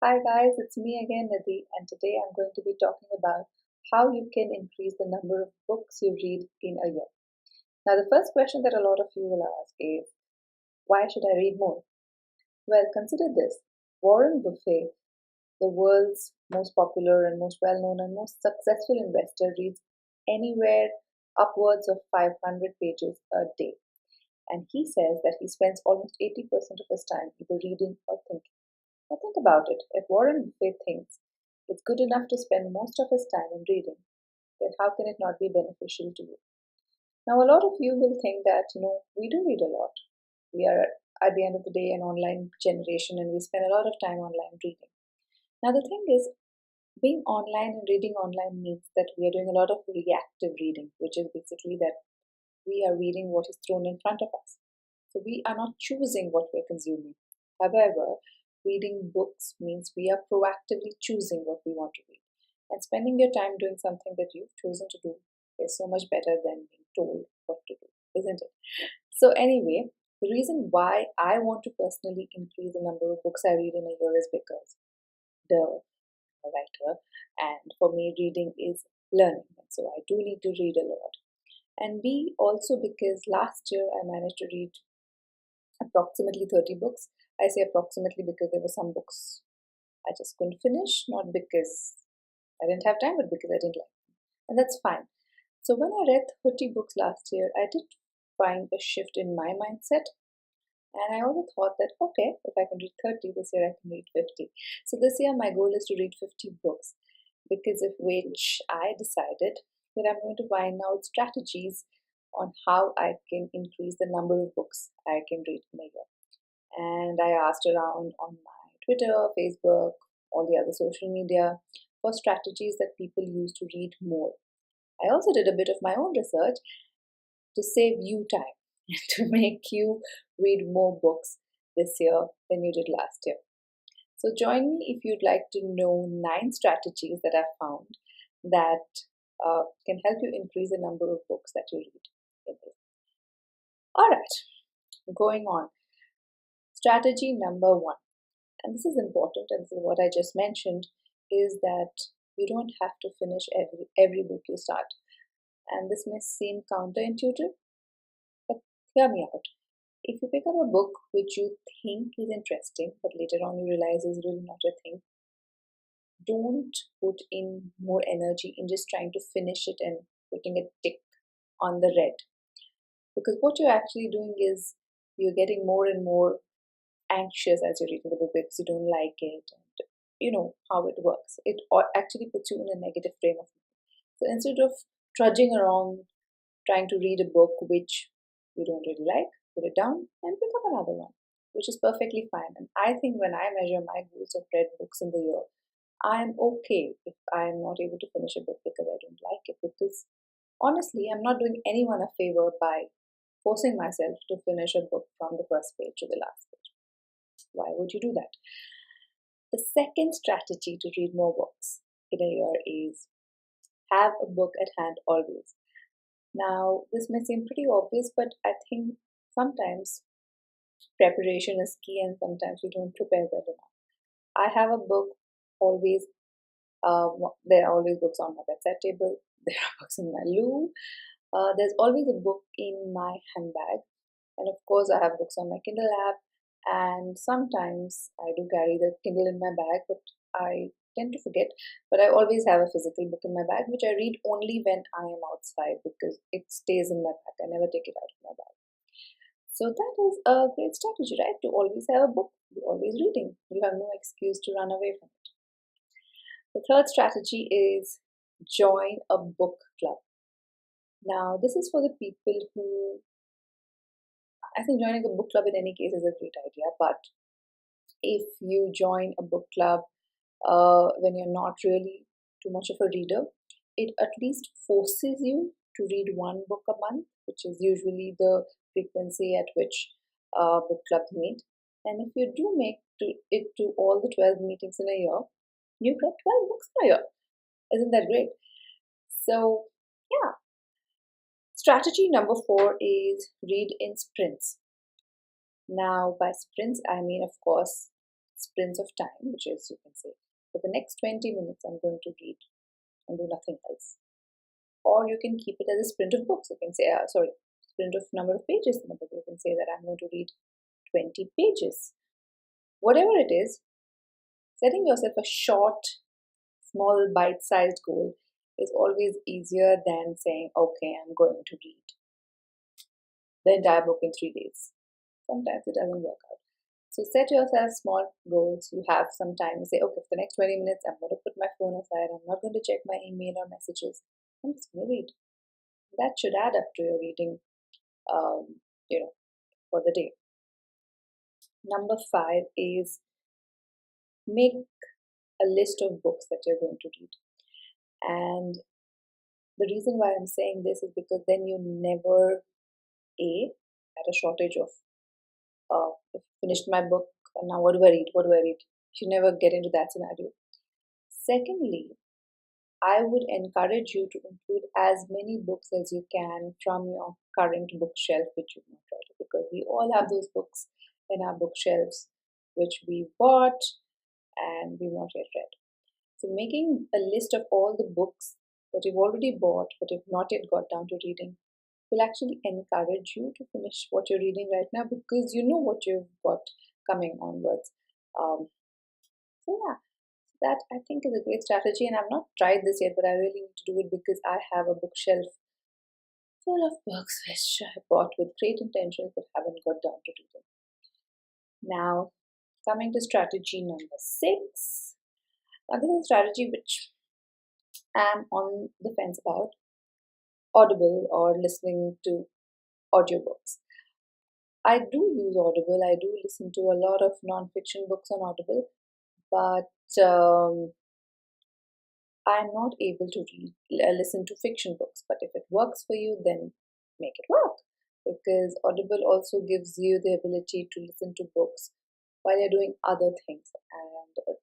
Hi guys, it's me again, Nidhi, and today I'm going to be talking about how you can increase the number of books you read in a year. Now, the first question that a lot of you will ask is, why should I read more? Well, consider this. Warren Buffett, the world's most popular and most well known and most successful investor, reads anywhere upwards of 500 pages a day. And he says that he spends almost 80% of his time either reading or thinking. Now think about it. If Warren Buffett thinks it's good enough to spend most of his time in reading, then how can it not be beneficial to you? Now, a lot of you will think that, we do read a lot. We are, at the end of the day, an online generation and we spend a lot of time online reading. Now, the thing is, being online and reading online means that we are doing a lot of reactive reading, which is basically that we are reading what is thrown in front of us. So we are not choosing what we're consuming. However, reading books means we are proactively choosing what we want to read. And spending your time doing something that you've chosen to do is so much better than being told what to do, isn't it? So, anyway, the reason why I want to personally increase the number of books I read in a year is because the writer, and for me, reading is learning. So, I do need to read a lot. And B, also because last year I managed to read approximately 30 books. I say approximately because there were some books I just couldn't finish, not because I didn't have time, but because I didn't like them. And that's fine. So when I read 30 books last year, I did find a shift in my mindset. And I also thought that, okay, if I can read 30, this year I can read 50. So this year my goal is to read 50 books, because of which I decided that I'm going to find out strategies on how I can increase the number of books I can read in a year. And I asked around on my Twitter, Facebook, all the other social media for strategies that people use to read more. I also did a bit of my own research to save you time, to make you read more books this year than you did last year. So join me if you'd like to know 9 strategies that I've found that can help you increase the number of books that you read in this. All right, going on. Strategy number 1, and this is important, and this is what I just mentioned, is that you don't have to finish every book you start. And this may seem counterintuitive, but hear me out. If you pick up a book which you think is interesting, but later on you realize is really not your thing, don't put in more energy in just trying to finish it and putting a tick on the red. Because what you're actually doing is you're getting more and more anxious as you're reading the book because you don't like it, and you know how it works. It actually puts you in a negative frame of mind. So instead of trudging around trying to read a book which you don't really like, put it down and pick up another one, which is perfectly fine. And I think when I measure my goals of read books in the year, I am okay if I am not able to finish a book because I don't like it. Because honestly, I'm not doing anyone a favor by forcing myself to finish a book from the first page to the last page. Why would you do that? The second strategy to read more books in a year is have a book at hand always. Now, this may seem pretty obvious, but I think sometimes preparation is key and sometimes we don't prepare well enough. I have a book always, there are always books on my bedside table, there are books in my loo, there's always a book in my handbag, and of course, I have books on my Kindle app. And sometimes I do carry the Kindle in my bag, but I tend to forget. But I always have a physical book in my bag, which I read only when I am outside because it stays in my bag. I never take it out of my bag. So that is a great strategy, right? To always have a book, you're always reading. You have no excuse to run away from it. The third strategy is join a book club. Now, this is for the people who, I think joining a book club in any case is a great idea, but if you join a book club when you're not really too much of a reader, it at least forces you to read one book a month, which is usually the frequency at which book clubs meet. And if you do make it to all the 12 meetings in a year, you get 12 books in a year. Isn't that great? So, yeah. Strategy number 4 is read in sprints. Now, by sprints, I mean, of course, sprints of time, which is, you can say, for the next 20 minutes, I'm going to read and do nothing else. Or you can keep it as a sprint of books. You can say, sprint of number of pages in the book. You can say that I'm going to read 20 pages. Whatever it is, setting yourself a short, small, bite-sized goal is always easier than saying, okay, I'm going to read the entire book in 3 days. Sometimes it doesn't work out. So set yourself small goals. You have some time to say, okay, for the next 20 minutes, I'm going to put my phone aside. I'm not going to check my email or messages. I'm just going to read. That should add up to your reading, for the day. Number 5 is make a list of books that you're going to read. And the reason why I'm saying this is because then you never at a shortage of I've finished my book and now what do I read? What do I read? You never get into that scenario. Secondly, I would encourage you to include as many books as you can from your current bookshelf which you've not read, because we all have those books in our bookshelves which we bought and we've not yet read. So making a list of all the books that you've already bought but you've not yet got down to reading will actually encourage you to finish what you're reading right now, because you know what you've got coming onwards. That I think is a great strategy, and I've not tried this yet, but I really need to do it because I have a bookshelf full of books which I bought with great intentions but haven't got down to reading. Now, coming to strategy number 6. Now, this is a strategy which I'm on the fence about: Audible or listening to audiobooks. I do use Audible. I do listen to a lot of non-fiction books on Audible, but I'm not able to listen to fiction books. But if it works for you, then make it work, because Audible also gives you the ability to listen to books while you're doing other things, and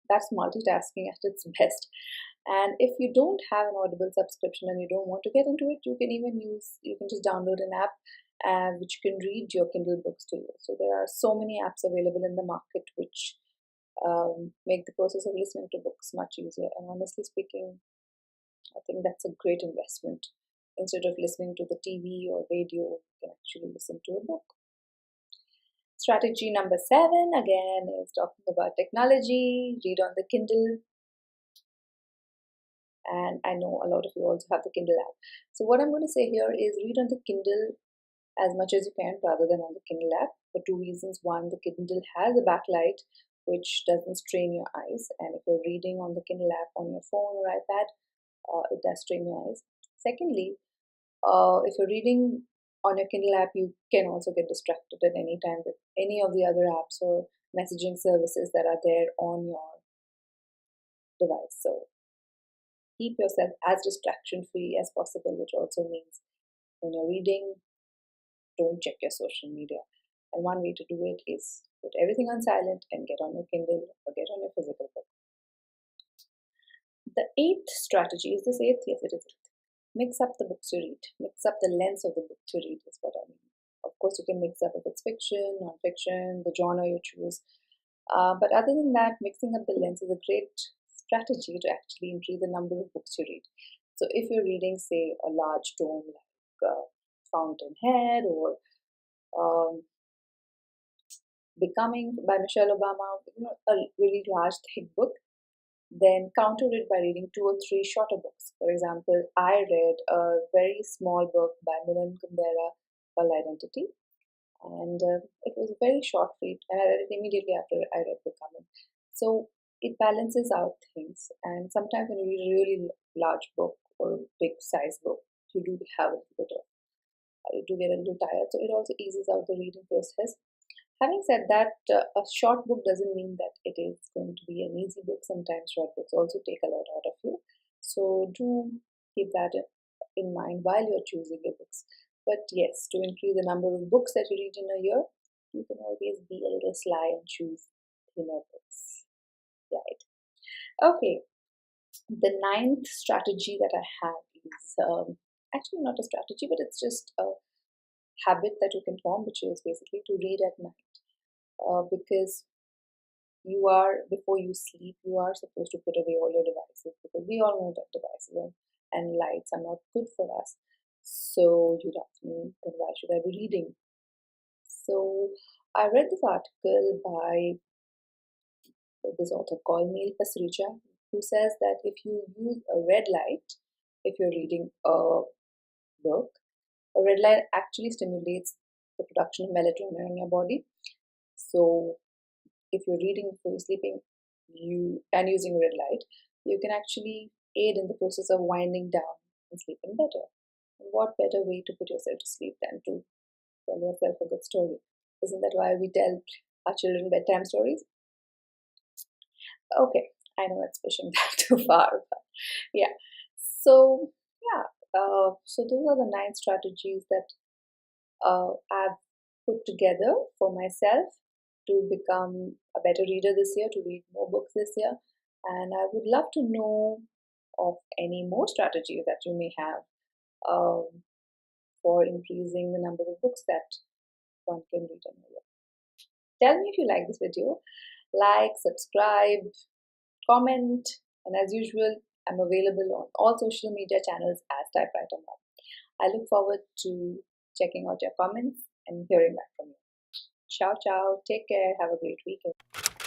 that's multitasking at its best. And if you don't have an Audible subscription and you don't want to get into it, you can just download an app which can read your Kindle books to you. So there are so many apps available in the market which make the process of listening to books much easier. And honestly speaking, I think that's a great investment. Instead of listening to the TV or radio, you can actually listen to a book. Strategy number 7 again is talking about technology. Read on the Kindle. And I know a lot of you also have the Kindle app. So what I'm going to say here is read on the Kindle as much as you can rather than on the Kindle app, for 2 reasons. One, the Kindle has a backlight which doesn't strain your eyes, and if you're reading on the Kindle app on your phone or iPad, it does strain your eyes. Secondly, if you're reading on your Kindle app, you can also get distracted at any time with any of the other apps or messaging services that are there on your device. So keep yourself as distraction free as possible, which also means when you're reading, don't check your social media. And one way to do it is put everything on silent and get on your Kindle or get on your physical book. The 8th strategy, is this 8th? Yes, it is 8th. Mix up the books you read. Mix up the length of the book to read is what I mean. Of course, you can mix up if it's fiction, non-fiction, the genre you choose. But other than that, mixing up the length is a great strategy to actually increase the number of books you read. So if you're reading, say, a large tome like Fountainhead or Becoming by Michelle Obama, a really large, thick book, then counter it by reading 2 or 3 shorter books. For example, I read a very small book by Milan Kundera called Identity, and it was a very short read, and I read it immediately after I read Becoming. So it balances out things, and sometimes when you read a really large book or a big size book, you do have a bit of, you do get a little tired, so it also eases out the reading process. Having said that, a short book doesn't mean that it is going to be an easy book. Sometimes short books also take a lot out of you. So do keep that in mind while you're choosing your books. But yes, to increase the number of books that you read in a year, you can always be a little sly and choose thinner books. Right. Okay. The 9th strategy that I have is actually not a strategy, but it's just a habit that you can form, which is basically to read at night. Because before you sleep, you are supposed to put away all your devices, because we all know that devices and lights are not good for us. So you'd ask me, then why should I be reading? So I read this article by this author called Neil Pasricha, who says that if you use a red light, if you're reading a book, a red light actually stimulates the production of melatonin in your body. So if you're reading before you're sleeping, and using red light, you can actually aid in the process of winding down and sleeping better. What better way to put yourself to sleep than to tell yourself a good story? Isn't that why we tell our children bedtime stories? Okay, I know it's pushing that too far, but yeah. So yeah, so those are the 9 strategies that I've put together for myself to become a better reader this year, to read more books this year. And I would love to know of any more strategies that you may have um, for increasing the number of books that one can read in a year. Tell me if you like this video. Like, subscribe, comment, and as usual, I'm available on all social media channels as TypeWriterMom. I look forward to checking out your comments and hearing back from you. Ciao, ciao. Take care. Have a great weekend.